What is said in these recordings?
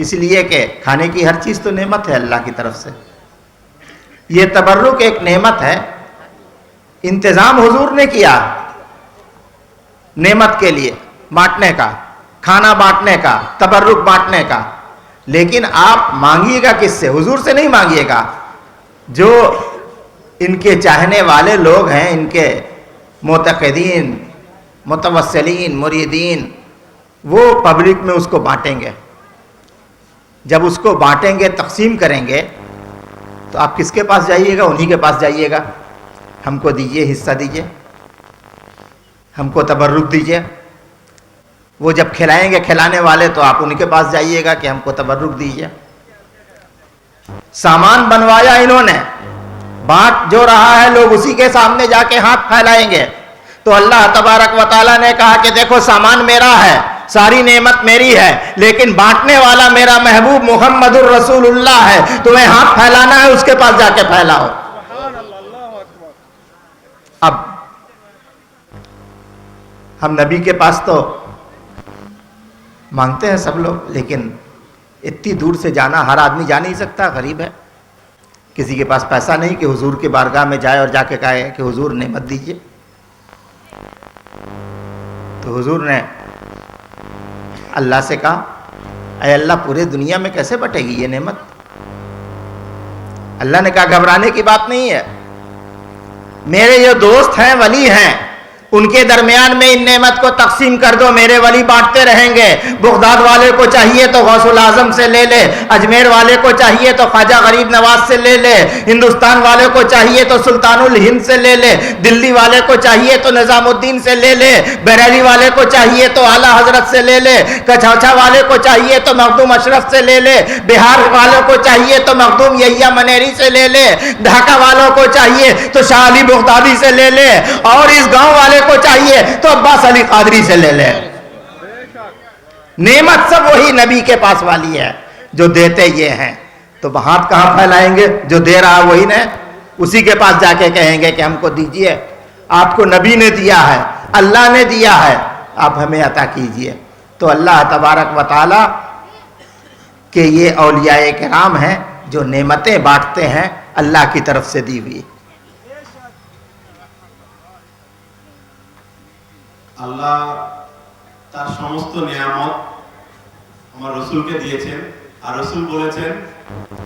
اس لیے کہ کھانے کی ہر چیز تو نعمت ہے اللہ کی طرف سے. یہ تبرک ایک نعمت ہے. انتظام حضور نے کیا نعمت کے لیے بانٹنے کا، کھانا بانٹنے کا، تبرک بانٹنے کا. لیکن آپ مانگیے گا کس سے؟ حضور سے نہیں مانگیے گا. جو ان کے چاہنے والے لوگ ہیں، ان کے معتقدین، متوسلین، مریدین، وہ پبلک میں اس کو بانٹیں گے. جب اس کو بانٹیں گے، تقسیم کریں گے، تو آپ کس کے پاس جائیے گا؟ انہی کے پاس جائیے گا. ہم کو دیجئے، حصہ دیجئے، ہم کو تبرک دیجئے. وہ جب کھلائیں گے کھلانے والے تو آپ ان کے پاس جائیے گا کہ ہم کو تبرک دیجئے. سامان بنوایا انہوں نے، بانٹ جو رہا ہے لوگ اسی کے سامنے جا کے ہاتھ پھیلائیں گے. تو اللہ تبارک و تعالیٰ نے کہا کہ دیکھو سامان میرا ہے، ساری نعمت میری ہے، لیکن بانٹنے والا میرا محبوب محمد الرسول اللہ ہے. تمہیں ہاتھ پھیلانا ہے، اس کے پاس جا کے پھیلاؤ. اب ہم نبی کے پاس تو مانگتے ہیں سب لوگ، لیکن اتنی دور سے جانا ہر آدمی جا نہیں سکتا، غریب ہے. کسی کے پاس پیسہ نہیں کہ حضور کی بارگاہ میں جائے اور جا کے کہے کہ حضور نعمت دیجیے. تو حضور نے اللہ سے کہا اے اللہ پورے دنیا میں کیسے بٹے گی یہ نعمت؟ اللہ نے کہا گھبرانے کی بات نہیں ہے، میرے جو دوست ہیں، ولی ہیں، ان کے درمیان میں ان نعمت کو تقسیم کر دو، میرے ولی بانٹتے رہیں گے. بغداد والے کو چاہیے تو غوث الاعظم سے لے لے، اجمیر والے کو چاہیے تو خواجہ غریب نواز سے لے لے، ہندوستان والے کو چاہیے تو سلطان الہند سے لے لے، دلی والے کو چاہیے تو نظام الدین سے لے لے، بریلی والے کو چاہیے تو اعلیٰ حضرت سے لے لے، کچھوچا والے کو چاہیے تو مخدوم اشرف سے لے لے، بہار والوں کو چاہیے تو مخدوم یحییٰ منیری سے لے لے، ڈھاکہ والوں کو چاہیے تو شاہ علی بغدادی سے لے لے، اور اس گاؤں والے کو چاہیے تو عباس علی قادری سے لے لے. نعمت سب وہی نبی کے پاس والی ہے. جو دیتے یہ ہیں، تو ہاتھ کہاں پھیلائیں گے؟ جو دے رہا وہی نے، اسی کے پاس جا کے کہیں گے کہ ہم کو دیجئے. آپ کو نبی نے دیا ہے، اللہ نے دیا ہے، آپ ہمیں عطا کیجئے. تو اللہ تبارک و تعالی کہ یہ اولیاء کرام ہیں جو نعمتیں بانٹتے ہیں اللہ کی طرف سے دی ہوئی. আল্লাহ তার সমস্ত নিয়ামত আমার রসুলকে দিয়েছেন, আর রসুল বলেছেন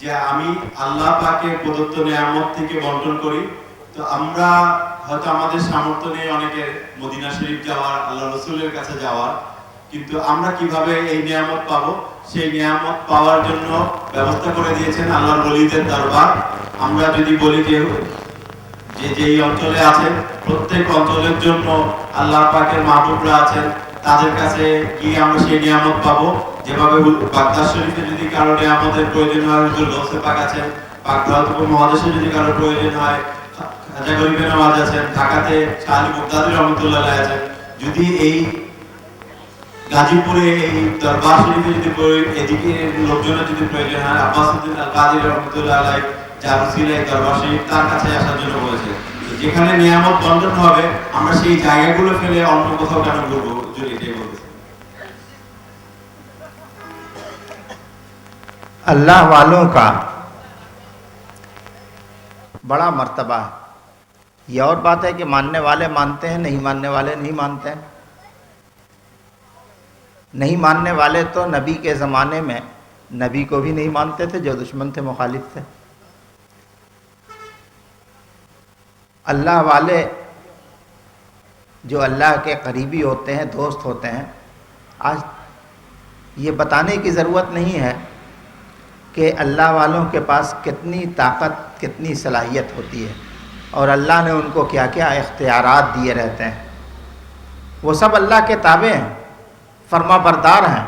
যে আমি আল্লাহ পাকের প্রদত্ত নিয়ামত থেকে বন্টন করি. তো আমরা হয়তো আমাদের সামর্থ্য নেই অনেকের মদিনা শরীফ যাওয়ার, আল্লাহ রসুলের কাছে যাওয়ার, কিন্তু আমরা কিভাবে এই নিয়ামত পাবো? সেই নিয়ামত পাওয়ার জন্য ব্যবস্থা করে দিয়েছেন আল্লাহর ওলিদের দরবার. আমরা যদি বলি যে যেই অঞ্চলে আছেন প্রত্যেক অঞ্চলের জন্য আল্লাহ পাকের মাহবুবরা আছেন, তাদের কাছে গিয়ে আমরা সেই নিয়ামত পাবো. যেভাবে বাগদাদ শরীফে যদি কারো নিয়ামতের প্রয়োজন হয়, হুজুর গৌসে পাক আছেন, পাক ভারত উপমহাদেশে যদি কারো প্রয়োজন হয়, খাজা গরিবে নওয়াজ আছেন, ঢাকাতে শাহ আলী বগদাদী রহমতুল্লাহ আছেন. যদি এই গাজীপুরে এই দরবার শরীফে যদি এদিকে লোকজনের যদি প্রয়োজন হয়, আব্বাস উদ্দিন আল কাদি রহমতুল্লাহ আলাইহি যার উসিলায় দরবার শরীফ তার কাছে আসার জন্য বলেছে. যেখানে নিয়ামত বন্টন হবে আমরা সেই জায়গাগুলো ফেলে অন্য কোথাও কেন ঘুরবো? যদি এটাই বলতেছে। اللہ والوں کا بڑا مرتبہ ہے. یہ اور بات ہے کہ ماننے والے مانتے ہیں، نہیں ماننے والے نہیں مانتے ہیں. نہیں ماننے والے تو نبی کے زمانے میں نبی کو بھی نہیں مانتے تھے، جو دشمن تھے، مخالف تھے. اللہ والے جو اللہ کے قریبی ہوتے ہیں، دوست ہوتے ہیں، آج یہ بتانے کی ضرورت نہیں ہے کہ اللہ والوں کے پاس کتنی طاقت، کتنی صلاحیت ہوتی ہے، اور اللہ نے ان کو کیا کیا اختیارات دیے رہتے ہیں. وہ سب اللہ کے تابع ہیں، فرما بردار ہیں،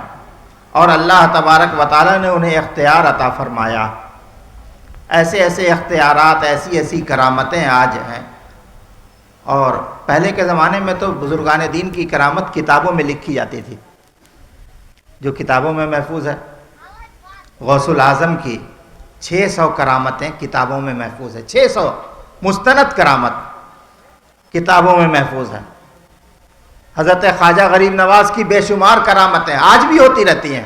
اور اللہ تبارک و تعالیٰ نے انہیں اختیار عطا فرمایا. ایسے ایسے اختیارات، ایسی ایسی کرامتیں آج ہیں. اور پہلے کے زمانے میں تو بزرگان دین کی کرامت کتابوں میں لکھی جاتی تھی، جو کتابوں میں محفوظ ہے. غوث الاعظم کی 600 کرامتیں کتابوں میں محفوظ ہے. 600 مستند کرامت کتابوں میں محفوظ ہے. حضرت خواجہ غریب نواز کی بے شمار کرامتیں آج بھی ہوتی رہتی ہیں.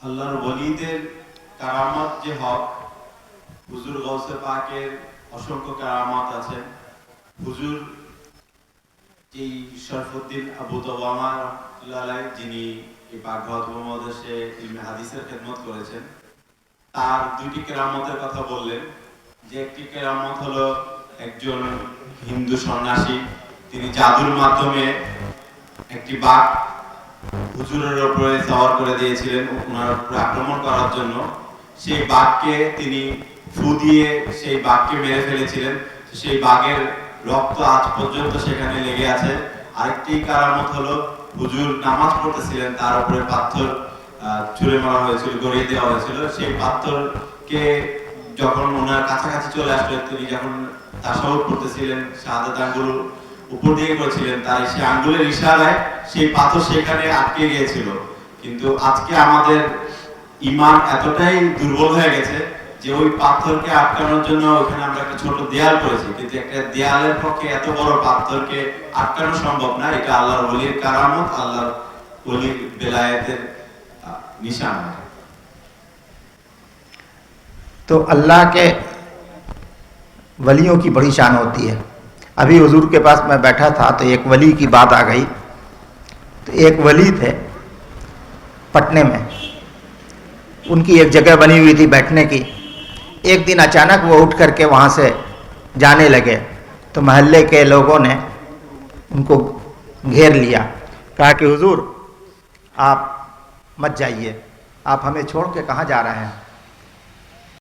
আল্লাহর ওলিদের কারামত যে হক, হুজুর গৌসে পাকের অসংখ্য কারামত আছে। হুজুর এই শরফুদ্দীন আবু তাওয়ামা রাহমাতুল্লাহ, যিনি এই পাকঘর উপমহাদেশে ইলমে হাদিসের খেদমত করেছেন, তার 2টি কেরামতের কথা বললেন। যে একটি কেরামত হলো একজন হিন্দু সন্ন্যাসী, তিনি জাদুর মাধ্যমে একটি বাঘ হুজুরের উপরে সওয়ার করে দিয়েছিলেন ওনার উপরে আক্রমণ করার জন্য। সেই বাঘকে তিনি ফু দিয়ে সেই বাঘকে মেরে ফেলেছিলেন, সেই বাঘের রক্ত আজ পর্যন্ত সেখানে লেগে আছে। আরেকটি কারামত হলো হুজুর নামাজ পড়তেছিলেন, তার উপরে পাথর ছুঁড়ে মারা হয়েছিল, গড়িয়ে দেওয়া হয়েছিল। সেই পাথরকে যখন ওনার কাছাকাছি চলে আসলো, তিনি যখন তাশাহুদ পড়তেছিলেন, শাহাদাত আঙ্গুল উপর দিকে করেছিলেন, তাই সেই আঙ্গুলের ইশারায় সেই পাথর সেখানে আটকে গিয়েছিল। কিন্তু আজকে আমাদের ঈমান এতটাই দুর্বল হয়ে গেছে যে ওই পাথরকে আটকানোর জন্য ওখানে আমরা একটা ছোট দেয়াল করেছি, কিন্তু একটা দেয়ালের পক্ষে এত বড় পাথরকে আটকানো সম্ভব না। এটা আল্লাহর ওলির কারামত, আল্লাহর ওলির বেলায়েতের নিশান। تو اللہ کے ولیوں کی بڑی شان ہوتی ہے. ابھی حضور کے پاس میں بیٹھا تھا تو ایک ولی کی بات آ گئی. تو ایک ولی تھے پٹنے میں، ان کی ایک جگہ بنی ہوئی تھی بیٹھنے کی. ایک دن اچانک وہ اٹھ کر کے وہاں سے جانے لگے تو محلے کے لوگوں نے ان کو گھیر لیا، کہا کہ حضور آپ مت جائیے، آپ ہمیں چھوڑ کے کہاں جا رہے ہیں؟